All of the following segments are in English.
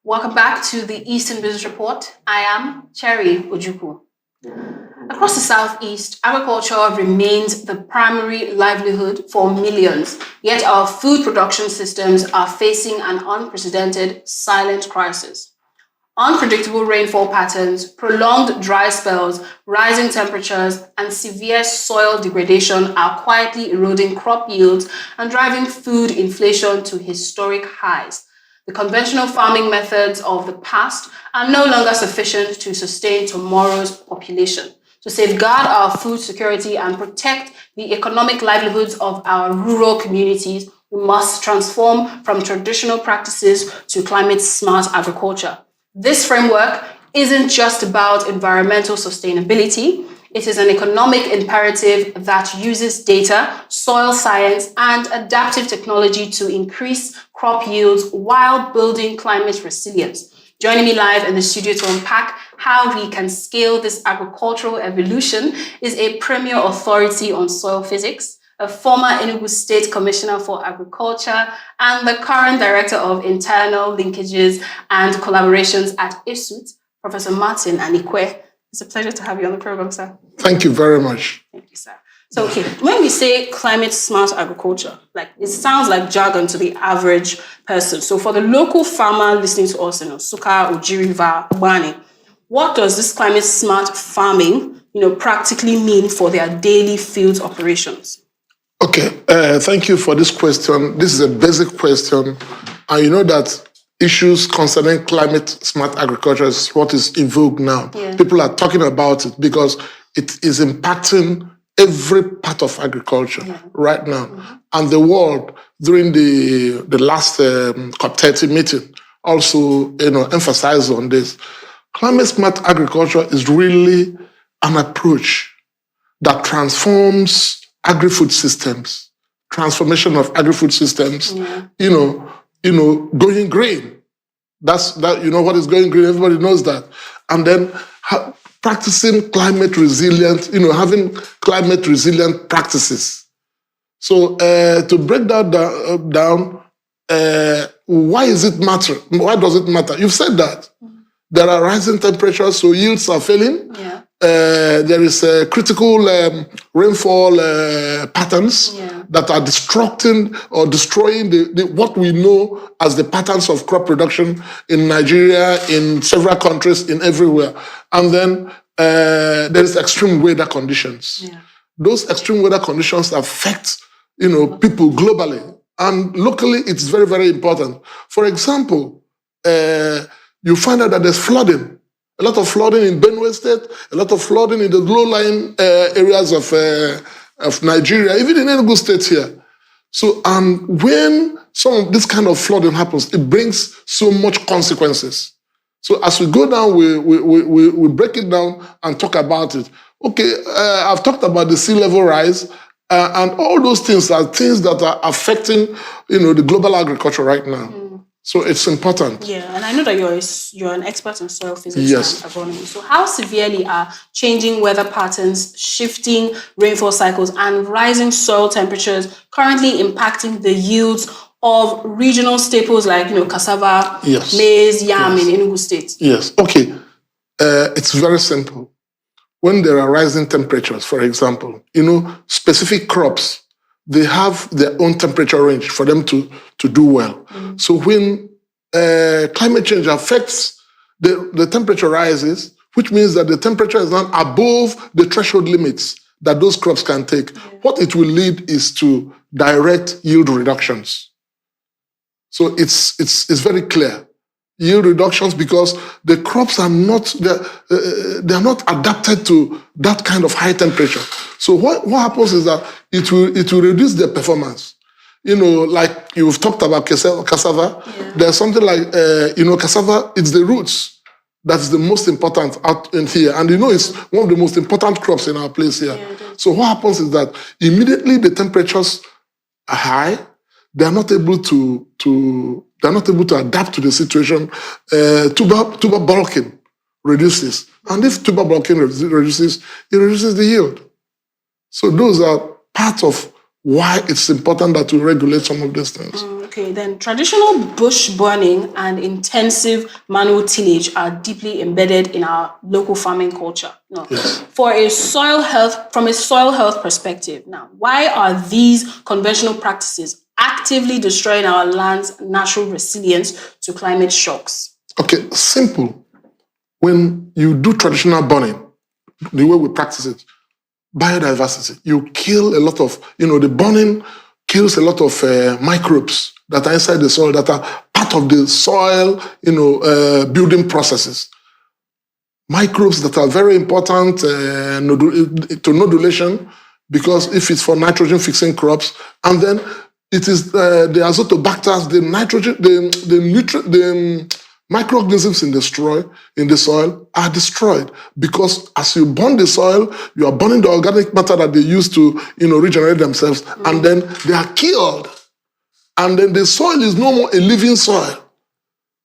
Welcome back to the Eastern Business Report. I am Cherry Ojukwu. Across the Southeast, agriculture remains the primary livelihood for millions, yet our food production systems are facing an unprecedented silent crisis. Unpredictable rainfall patterns, prolonged dry spells, rising temperatures, and severe soil degradation are quietly eroding crop yields and driving food inflation to historic highs. The conventional farming methods of the past are no longer sufficient to sustain tomorrow's population. To safeguard our food security and protect the economic livelihoods of our rural communities, we must transform from traditional practices to climate-smart agriculture. This framework isn't just about environmental sustainability. It is an economic imperative that uses data, soil science, and adaptive technology to increase crop yields while building climate resilience. Joining me live in the studio to unpack how we can scale this agricultural evolution is a premier authority on soil physics, a former Enugu State Commissioner for Agriculture, and the current Director of Internal Linkages and Collaborations at ESUT, Professor Martin Anikwe. It's a pleasure to have you on the program, sir. Thank you very much. Thank you, sir. So, okay, when we say climate-smart agriculture, it sounds like jargon to the average person. So for the local farmer listening to us in Nsukka, Oji River, Ubani, what does this climate-smart farming, practically mean for their daily field operations? Okay, thank you for this question. This is a basic question. And you know that issues concerning climate-smart agriculture is what is in vogue now. Yeah. People are talking about it because it is impacting every part of agriculture right now. Mm-hmm. And the world, during the last COP30 meeting, also emphasized on this. Climate-smart agriculture is really an approach that transforms agri-food systems, transformation of agri-food systems, going green. That's what is going green, everybody knows that. And then practicing climate resilient, having climate resilient practices. So to break that down, why is it matter? Why does it matter? You've said that. There are rising temperatures, so yields are failing. Yeah. There is critical rainfall patterns that are destroying what we know as the patterns of crop production in Nigeria, in several countries, in everywhere. And then there is extreme weather conditions. Yeah. Those extreme weather conditions affect people globally, and locally it's very, very important. For example, you find out that there's flooding. A lot of flooding in Benue State, a lot of flooding in the low-lying areas of Nigeria, even in Enugu State here. So, and when some of this kind of flooding happens, it brings so much consequences. So as we go down, we break it down and talk about it. Okay, I've talked about the sea level rise, and all those things are things that are affecting, the global agriculture right now. So it's important. Yeah, and I know that you're an expert in soil physics Yes. and agronomy. So how severely are changing weather patterns, shifting rainfall cycles, and rising soil temperatures currently impacting the yields of regional staples like cassava, maize, yam in Enugu State? Yes. Okay. It's very simple. When there are rising temperatures, for example, specific crops, they have their own temperature range for them to do well. So when climate change affects the temperature rises, which means that the temperature is not above the threshold limits that those crops can take. What it will lead is to direct yield reductions. So it's very clear. Yield reductions because the crops are not they're not adapted to that kind of high temperature. So what happens is that it will reduce their performance. Like you've talked about cassava. Yeah. There's something like cassava. It's the roots that's the most important out in here, and it's one of the most important crops in our place here. Yeah, so what happens is that immediately the temperatures are high, they are not able to adapt to the situation. Tuber bulking reduces. And if tuber bulking reduces, it reduces the yield. So those are part of why it's important that we regulate some of these things. Okay, then traditional bush burning and intensive manual tillage are deeply embedded in our local farming culture. No. Yes. From a soil health perspective, now, why are these conventional practices actively destroying our land's natural resilience to climate shocks? Okay, simple. When you do traditional burning, the way we practice it, biodiversity, you kill a lot of, the burning kills a lot of microbes that are inside the soil, that are part of the soil, building processes. Microbes that are very important to nodulation, because if it's for nitrogen fixing crops, and then it is the azotobacters, the nitrogen, the microorganisms in the soil are destroyed, because as you burn the soil, you are burning the organic matter that they use to regenerate themselves, and then they are killed, and then the soil is no more a living soil.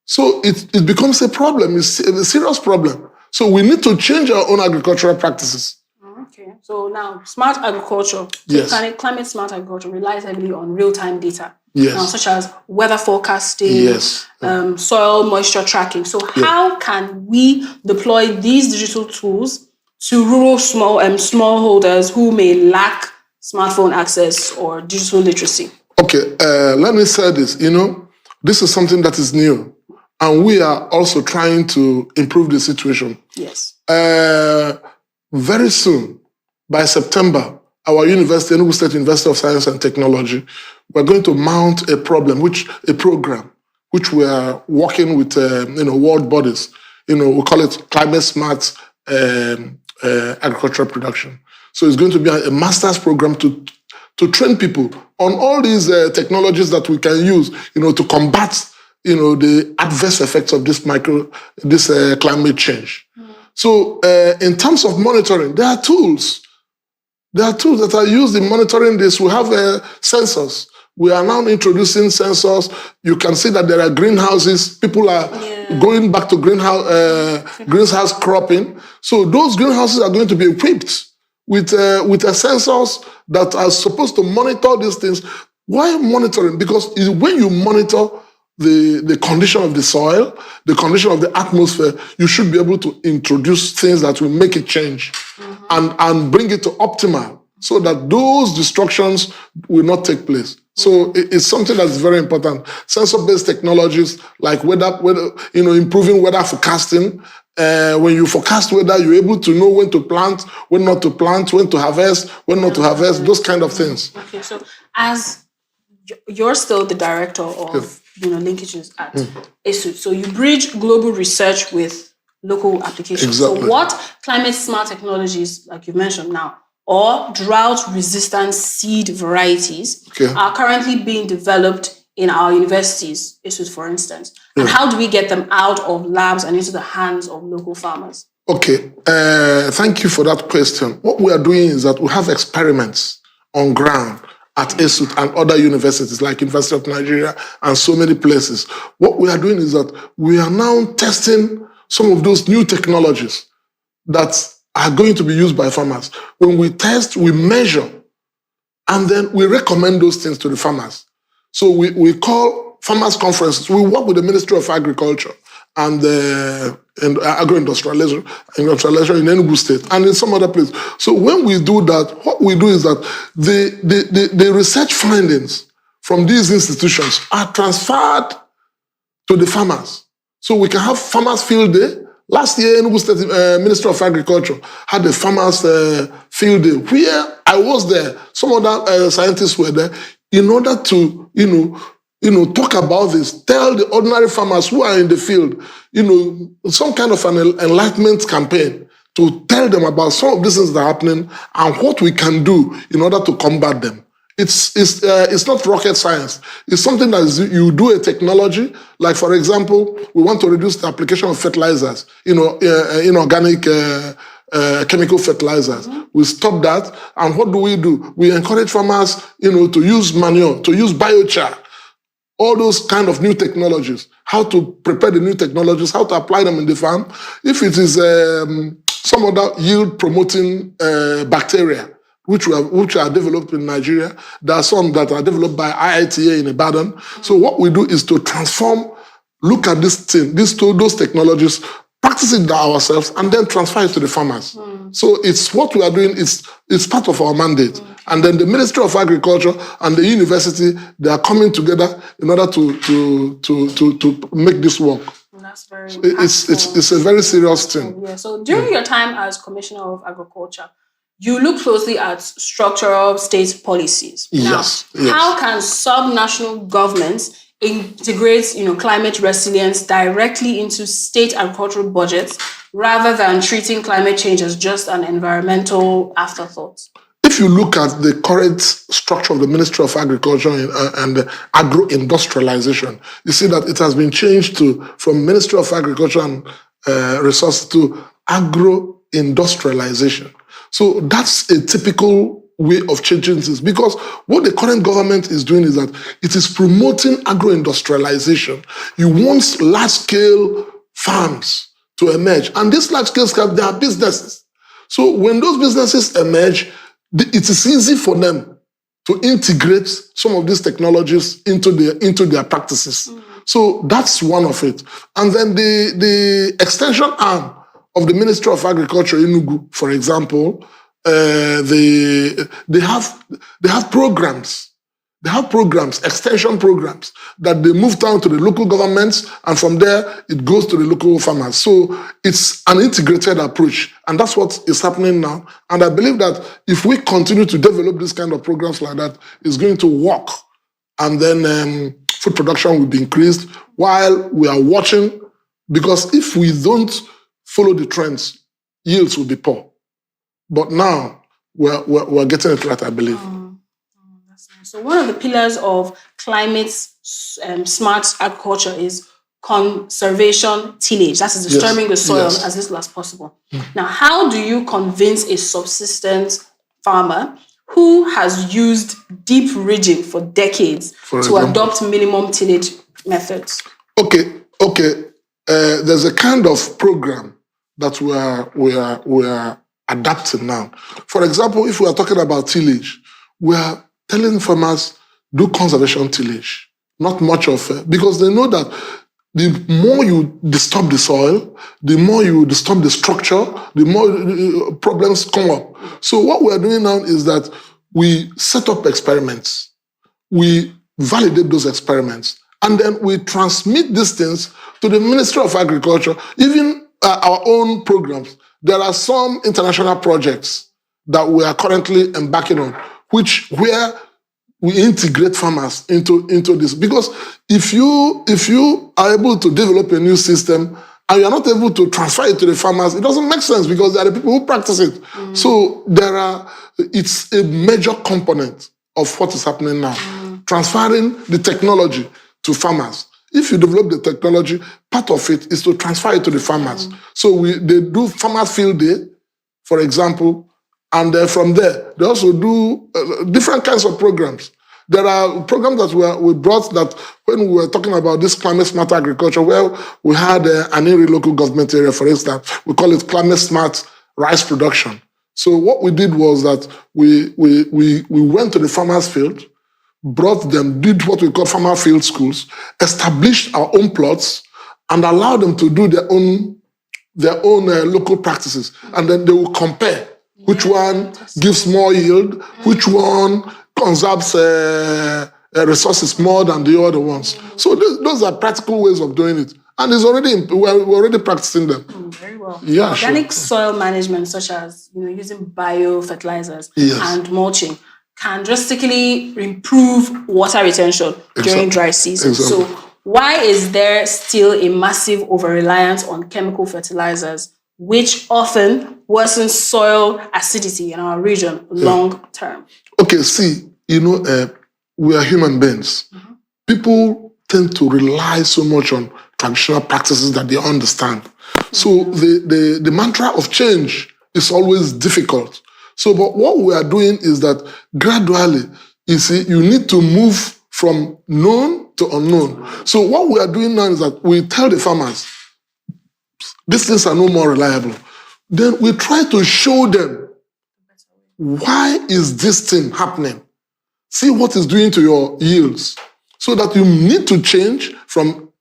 So it becomes a problem. It's a serious problem. So we need to change our own agricultural practices. Okay, so now smart agriculture, yes. Climate smart agriculture relies heavily on real-time data. Yes. Now, such as weather forecasting, yes. Soil moisture tracking. So how can we deploy these digital tools to rural smallholders who may lack smartphone access or digital literacy? Okay, let me say this. This is something that is new, and we are also trying to improve the situation. Yes. Very soon, by September, our university, Enugu State University of Science and Technology, we're going to mount a program, which we are working with, world bodies. We call it climate smart agricultural production. So it's going to be a master's program to train people on all these technologies that we can use, to combat, the adverse effects of this climate change. So in terms of monitoring, there are tools. There are tools that are used in monitoring this. We have sensors. We are now introducing sensors. You can see that there are greenhouses. People are going back to greenhouse cropping. So those greenhouses are going to be equipped with sensors that are supposed to monitor these things. Why monitoring? Because when you monitor the condition of the soil, the condition of the atmosphere, you should be able to introduce things that will make it change and bring it to optimal, so that those destructions will not take place. So it's something that's very important. Sensor-based technologies like weather, improving weather forecasting. When you forecast weather, you're able to know when to plant, when not to plant, when to harvest, when not to harvest, those kind of things. Okay, so as you're still the director of Linkages at ESUT, so you bridge global research with local applications. Exactly. So what climate smart technologies, like you mentioned now, or drought-resistant seed varieties are currently being developed in our universities, ESUT for instance? And how do we get them out of labs and into the hands of local farmers? Okay, thank you for that question. What we are doing is that we have experiments on ground at ESUT and other universities like University of Nigeria and so many places. What we are doing is that we are now testing some of those new technologies that are going to be used by farmers. When we test, we measure, and then we recommend those things to the farmers. So we call farmers conferences. We work with the Ministry of Agriculture and agro-industrialization in Enugu State and in some other place. So when we do that, what we do is that the research findings from these institutions are transferred to the farmers. So we can have farmers field day. Last year, Enugu State Minister of Agriculture had a farmers field day where I was there. Some other scientists were there in order to, talk about this, tell the ordinary farmers who are in the field, some kind of an enlightenment campaign to tell them about some of these things that are happening and what we can do in order to combat them. It's not rocket science. It's something that you do a technology. Like, for example, we want to reduce the application of fertilizers, inorganic chemical fertilizers. We stop that. And what do? We encourage farmers, to use manure, to use biochar, all those kind of new technologies, how to prepare the new technologies, how to apply them in the farm. If it is some other yield promoting bacteria which are developed in Nigeria. There are some that are developed by IITA in Ibadan. So what we do is to transform, look at those technologies, practice it ourselves, and then transfer it to the farmers. So it's what we are doing. It's part of our mandate. And then the Ministry of Agriculture and the university, they are coming together in order to make this work. That's very it's a very serious thing. Yeah. So during your time as Commissioner of Agriculture, you look closely at structural state policies. Yes. How can subnational governments integrate, climate resilience directly into state agricultural budgets rather than treating climate change as just an environmental afterthought? If you look at the current structure of the Ministry of Agriculture and agro-industrialization, you see that it has been changed from Ministry of Agriculture and Resources to agro-industrialization. So that's a typical way of changing things, because what the current government is doing is that it is promoting agro-industrialization. You want large-scale farms to emerge, and these large-scale farms, they are businesses. So when those businesses emerge, it is easy for them to integrate some of these technologies into their practices. So that's one of it. And then the extension arm of the Ministry of Agriculture, Enugu, for example, they have programs. They have programs, extension programs, that they move down to the local governments, and from there, it goes to the local farmers. So it's an integrated approach, and that's what is happening now. And I believe that if we continue to develop this kind of programs like that, it's going to work. And then food production will be increased while we are watching, because if we don't follow the trends, yields will be poor. But now, we're getting it right, I believe. So one of the pillars of climate smart agriculture is conservation tillage. That is disturbing the soil as little as possible. Now, how do you convince a subsistence farmer who has used deep ridging for decades to adopt minimum tillage methods? Okay. There's a kind of program that we are adapting now. For example, if we are talking about tillage, we are telling farmers, do conservation tillage. Not much of it, because they know that the more you disturb the soil, the more you disturb the structure, the more problems come up. So what we are doing now is that we set up experiments, we validate those experiments, and then we transmit these things to the Ministry of Agriculture, even our own programs. There are some international projects that we are currently embarking on, where we integrate farmers into this. Because if you are able to develop a new system and you are not able to transfer it to the farmers, it doesn't make sense, because there are the people who practice it. So it's a major component of what is happening now. Transferring the technology to farmers. If you develop the technology, part of it is to transfer it to the farmers. So they do farmers field day, for example, and from there, they also do different kinds of programs. There are programs that we brought that when we were talking about this climate smart agriculture, where we had an area local government area, for instance, we call it climate smart rice production. So what we did was that we went to the farmers' field, brought them, did what we call farmer field schools, established our own plots, and allowed them to do their own local practices. And then they will compare which one gives more yield, which one conserves resources more than the other ones. So those are practical ways of doing it. And we're already practicing them. Very well. Yeah, Organic soil management, such as using biofertilizers and mulching, can drastically improve water retention during dry season. So why is there still a massive over-reliance on chemical fertilizers, which often worsens soil acidity in our region long term? Okay, see, we are human beings. People tend to rely so much on traditional practices that they understand. So the mantra of change is always difficult. So, but what we are doing is that gradually, you need to move from known to unknown. So what we are doing now is that we tell the farmers, these things are no more reliable. Then we try to show them why is this thing happening? See what it's doing to your yields, so that you need to change from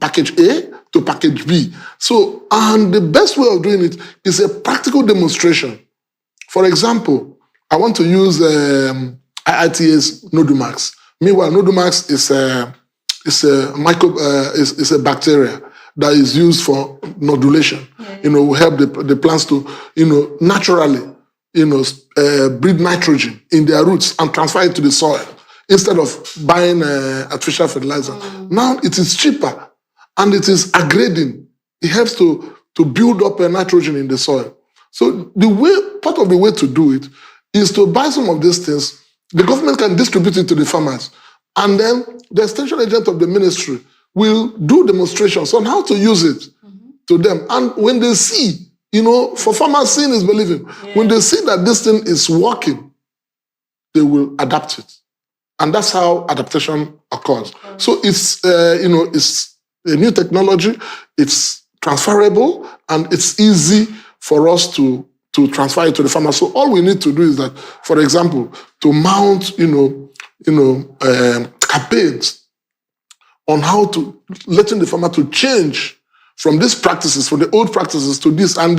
package A to package B. So, and the best way of doing it is a practical demonstration. For example, I want to use IITA's Nodumax. Meanwhile, Nodumax is a bacteria that is used for nodulation. Will help the plants to, naturally, breed nitrogen in their roots and transfer it to the soil instead of buying artificial fertilizer. Now it is cheaper and it is aggrading. It helps to build up nitrogen in the soil. So part of the way to do it is to buy some of these things. The government can distribute it to the farmers, and then the extension agent of the ministry will do demonstrations on how to use it to them. And when they see, for farmers, seeing is believing. Yeah. When they see that this thing is working, they will adapt it. And that's how adaptation occurs. Okay. So it's, it's a new technology, it's transferable, and it's easy for us to transfer it to the farmer. So all we need to do is that, for example, to mount, campaigns on how to letting the farmer to change from these practices, from the old practices to this, and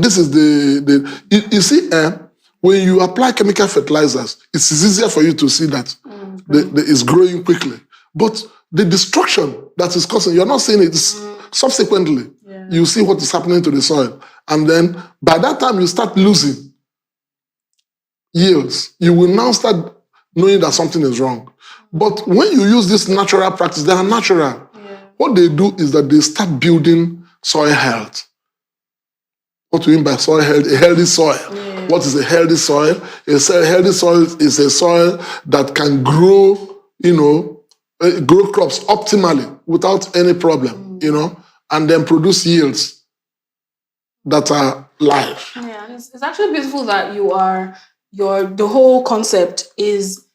this is you see, when you apply chemical fertilizers, it's easier for you to see that it's growing quickly. But the destruction that is causing, you're not seeing it. Subsequently, you see what is happening to the soil, and then by that time you start losing yields. You will now start knowing that something is wrong. But when you use this natural practice, they are natural. What they do is that they start building soil health. What do we mean by soil health? A healthy soil. Yeah. What is a healthy soil? A healthy soil is a soil that can grow, grow crops optimally without any problem, and then produce yields that are live. Yeah, and it's actually beautiful that the whole concept is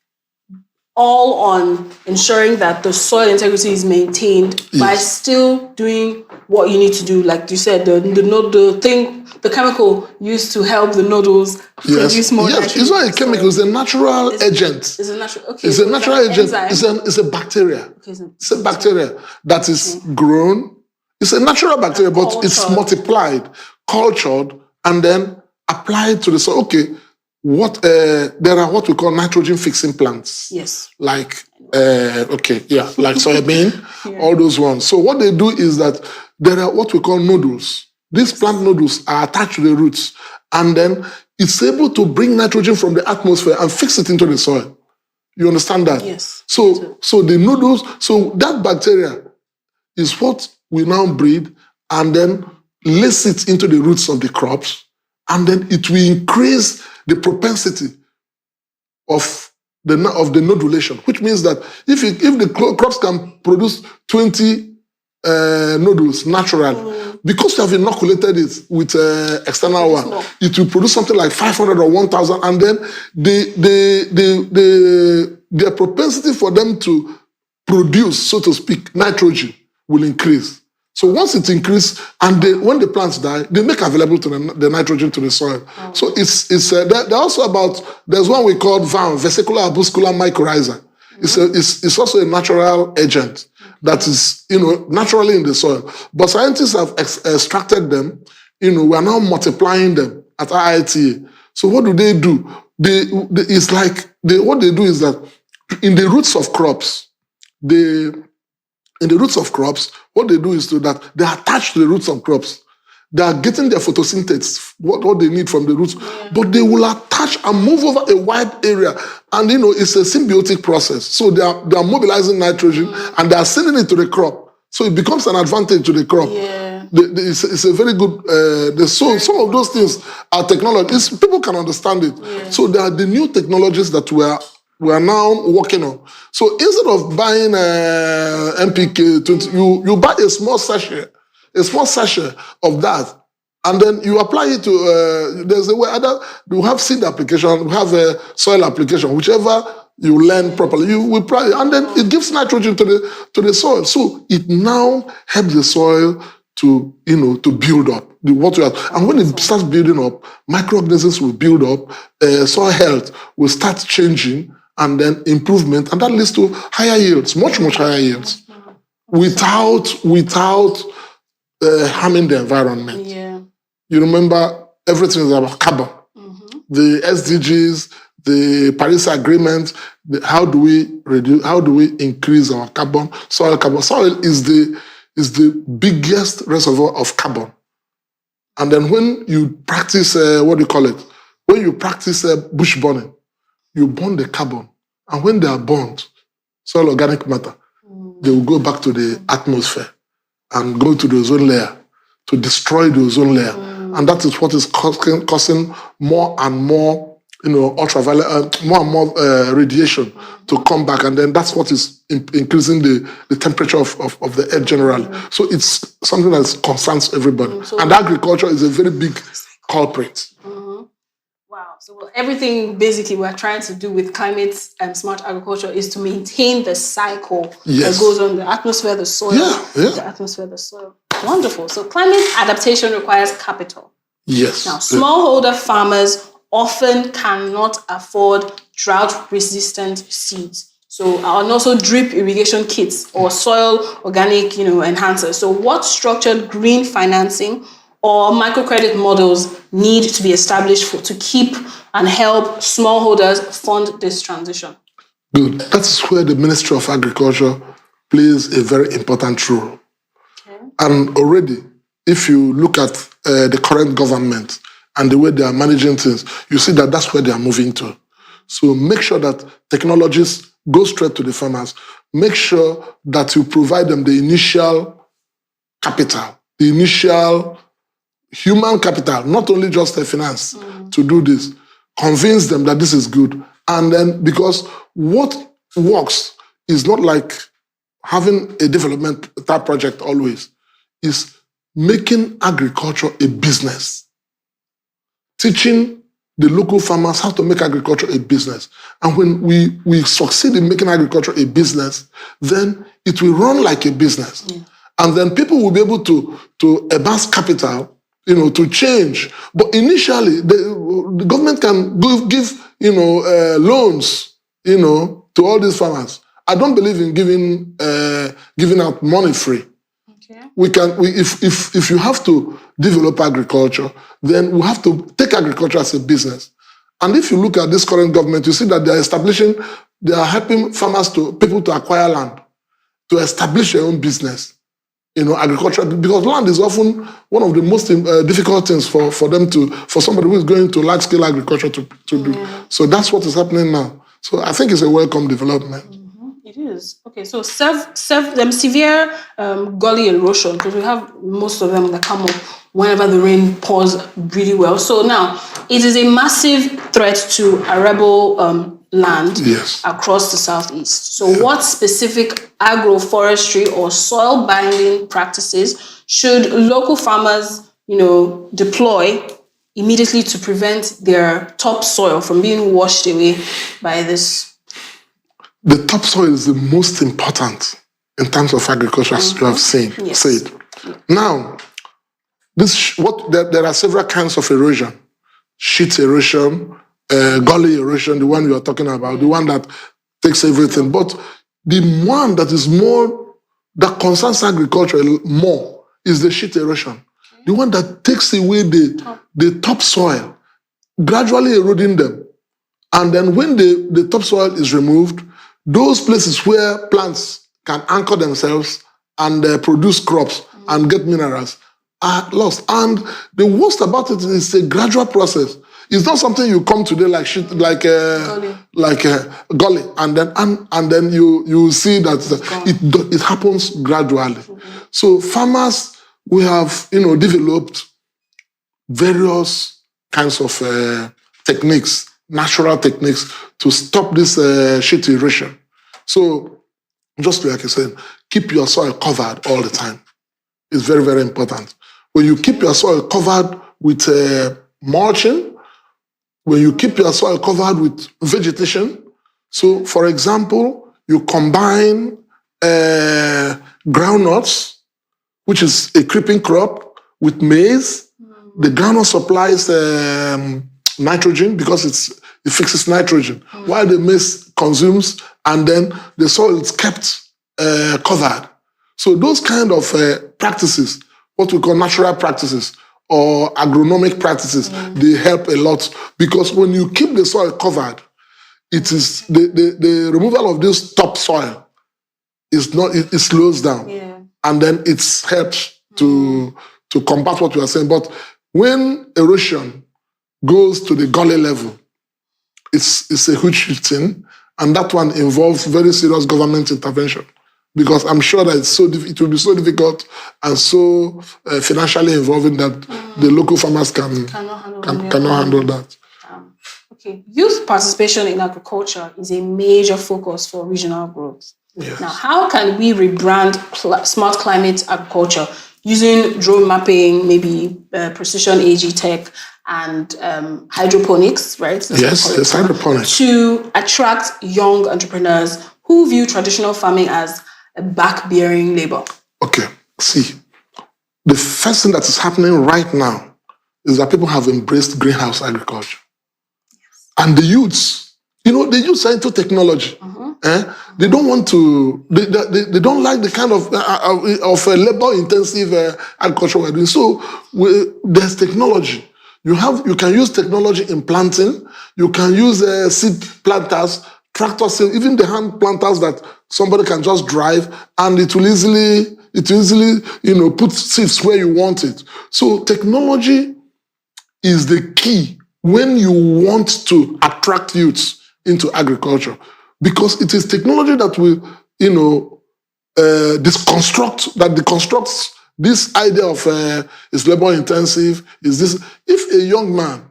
all on ensuring that the soil integrity is maintained by still doing what you need to do. Like you said, the chemical used to help the nodules produce more nitrogen. It's not a chemical, it's a natural agent. It's a natural, okay. It's a natural agent. It's a bacteria. Okay, it's a bacteria that is grown. It's a natural bacteria, but it's multiplied, cultured, and then applied to the soil. Okay. There are what we call nitrogen fixing plants. Yes. Like soybean, all those ones. So what they do is that there are what we call nodules. These plant nodules are attached to the roots, and then it's able to bring nitrogen from the atmosphere and fix it into the soil. You understand that? Yes. So the nodules, so that bacteria is what we now breed and then lace it into the roots of the crops, and then it will increase the propensity of the nodulation, which means that if the crops can produce 20 nodules naturally, because you have inoculated it with external one, it will produce something like 500 or 1,000, and then their propensity for them to produce, so to speak, nitrogen will increase. So once it increases, and when the plants die, they make available to the nitrogen to the soil. Oh. So they're also there's one we call VAM, vesicular arbuscular mycorrhiza. It's also a natural agent that is, naturally in the soil. But scientists have extracted them, we are now multiplying them at IITA. So what do? What they do is that in the roots of crops, what they do is that they attach to the roots of crops. They are getting their photosynthesis, what they need from the roots, but they will attach and move over a wide area. And, it's a symbiotic process. So they are mobilizing nitrogen and they are sending it to the crop. So it becomes an advantage to the crop. Yeah. It's a very good, some of those things are technologies. People can understand it. Yeah. So they are the new technologies that we are now working on. So instead of buying NPK 20, you buy a small sachet of that, and then you apply it to. There's a way you have seed application, you have a soil application, whichever you learn properly. You will apply it, and then it gives nitrogen to the soil. So it now helps the soil to build up. what you have. And when it starts building up, microorganisms will build up, soil health will start changing, and then improvement, and that leads to higher yields, much higher yields, without harming the environment. Yeah. You remember, everything is about carbon. The SDGs, the Paris Agreement. How do we increase our carbon? Soil is the biggest reservoir of carbon. And then when you practice when you practice bush burning, you burn the carbon, and when they are burned, soil organic matter, they will go back to the atmosphere and go to the ozone layer to destroy the ozone layer. And that is what is causing more and more, ultraviolet, more and more radiation to come back. And then that's what is increasing the temperature of the earth generally. So it's something that concerns everybody. And agriculture is a very big culprit. Wow. So everything basically we're trying to do with climate and smart agriculture is to maintain the cycle that goes on the atmosphere, the soil, the atmosphere, the soil. Wonderful. So climate adaptation requires capital. Yes. Now, smallholder farmers often cannot afford drought-resistant seeds. So, and also drip irrigation kits or soil organic, enhancers. So, what structured green financing or microcredit models need to be established to keep and help smallholders fund this transition? Good. That's where the Ministry of Agriculture plays a very important role. And already, if you look at the current government and the way they are managing things, you see that that's where they are moving to. So make sure that technologies go straight to the farmers. Make sure that you provide them the initial capital, the initial human capital, not only just the finance to do this. Convince them that this is good. And then, because what works is not like having a development type project always, is making agriculture a business. Teaching the local farmers how to make agriculture a business. And when we succeed in making agriculture a business, then it will run like a business. And then people will be able to advance capital, to change. But initially, the government can give loans, to all these farmers. I don't believe in giving out money free. If you have to develop agriculture, then we have to take agriculture as a business. And if you look at this current government, you see that they are helping people to acquire land, to establish their own business. Agriculture, because land is often one of the most difficult things for somebody who is going to large scale agriculture to do. So that's what is happening now. So I think it's a welcome development. It is. Okay, so severe gully erosion, because we have most of them that come up whenever the rain pours really well. So now, it is a massive threat to arable land across the southeast. So what specific agroforestry or soil binding practices should local farmers, deploy immediately to prevent their topsoil from being washed away by this? The topsoil is the most important in terms of agriculture, as you have said. Now, there are several kinds of erosion. Sheet erosion, gully erosion, the one you are talking about, the one that takes everything. But the one that concerns agriculture more is the sheet erosion. The one that takes away the topsoil, gradually eroding them. And then when the topsoil is removed, those places where plants can anchor themselves and produce crops and get minerals are lost. And the worst about it is a gradual process. It's not something you come today like a gully, and then you see that it happens gradually. So farmers, we have developed various kinds of techniques, natural techniques to stop this sheet erosion. So, just like I said, keep your soil covered all the time. It's very, very important. When you keep your soil covered with mulching, when you keep your soil covered with vegetation, so for example, you combine groundnuts, which is a creeping crop, with maize, The groundnut supplies nitrogen because it fixes nitrogen, while the maize consumes, and then the soil is kept covered. So those kind of practices, what we call natural practices or agronomic practices, they help a lot, because when you keep the soil covered, it is the removal of this topsoil it slows down, and then it's helped to combat what we are saying. But when erosion goes to the gully level, it's a huge thing, and that one involves very serious government intervention, because I'm sure that it will be so difficult and so financially involving that the local farmers cannot handle that. Okay, youth participation in agriculture is a major focus for regional growth. Yes. Now, how can we rebrand smart climate agriculture using drone mapping, maybe precision AG tech, and hydroponics, right? Yes, hydroponics. To attract young entrepreneurs who view traditional farming as a back-bearing labor? Okay, see, the first thing that is happening right now is that people have embraced greenhouse agriculture. Yes. And the youths, the youths are into technology. They don't want to, they don't like the kind of labor-intensive agriculture we're doing. So there's technology. You can use technology in planting. You can use seed planters, tractor seed, even the hand planters that somebody can just drive, and it will easily put seeds where you want it. So technology is the key when you want to attract youths into agriculture, because it is technology that will deconstructs this idea of is labor intensive. Is this, if a young man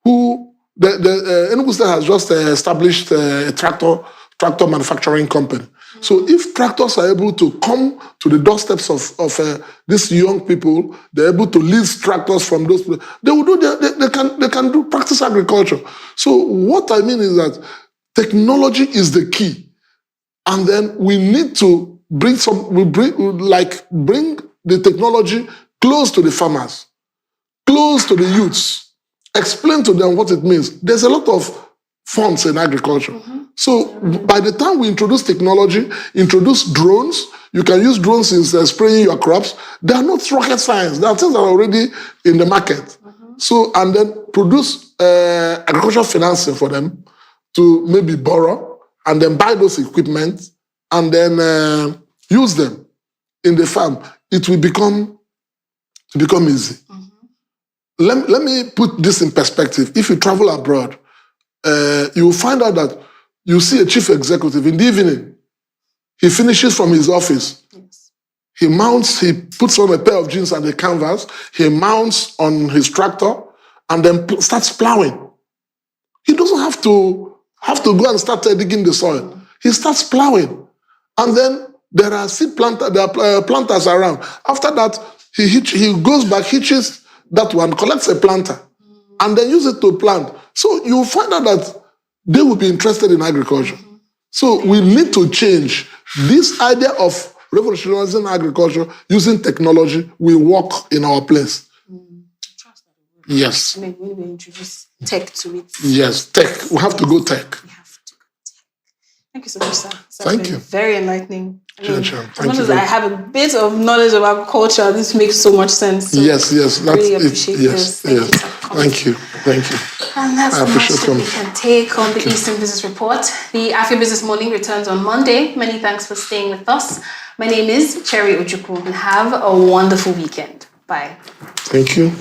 who the Enugu State has just established a tractor manufacturing company. So if tractors are able to come to the doorsteps of these young people, they're able to lease tractors from those people, they will they can do practice agriculture. So what I mean is that technology is the key, and then we need to bring the technology close to the farmers, close to the youths, explain to them what it means. There's a lot of funds in agriculture. So by the time we introduce technology, introduce drones, you can use drones in spraying your crops. They are not rocket science. There are things that are already in the market. So, and then produce agricultural financing for them to maybe borrow and then buy those equipment and then use them in the farm. It will become easy. Let me put this in perspective. If you travel abroad, you will find out that you see a chief executive in the evening. He finishes from his office. Yes. He puts on a pair of jeans and a canvas. He mounts on his tractor and then starts plowing. He doesn't have to go and start digging the soil. He starts plowing. And then there are planters around. After that, he goes back, hitches that one, collects a planter, and then uses it to plant. So you find out that they will be interested in agriculture. So we need to change this idea of revolutionizing agriculture using technology. Will work in our place. Yes. I mean, we will introduce tech to it. Yes, tech. We have to go tech. Thank you so much, sir. Thank you. Very enlightening. As much as I have a bit of knowledge of agriculture, this makes so much sense. So yes. Really appreciate this. Thank you. And that's much that we can take on the Eastern Business Report. The Agribusiness Morning returns on Monday. Many thanks for staying with us. My name is Cherry Ojukwu, and have a wonderful weekend. Bye. Thank you.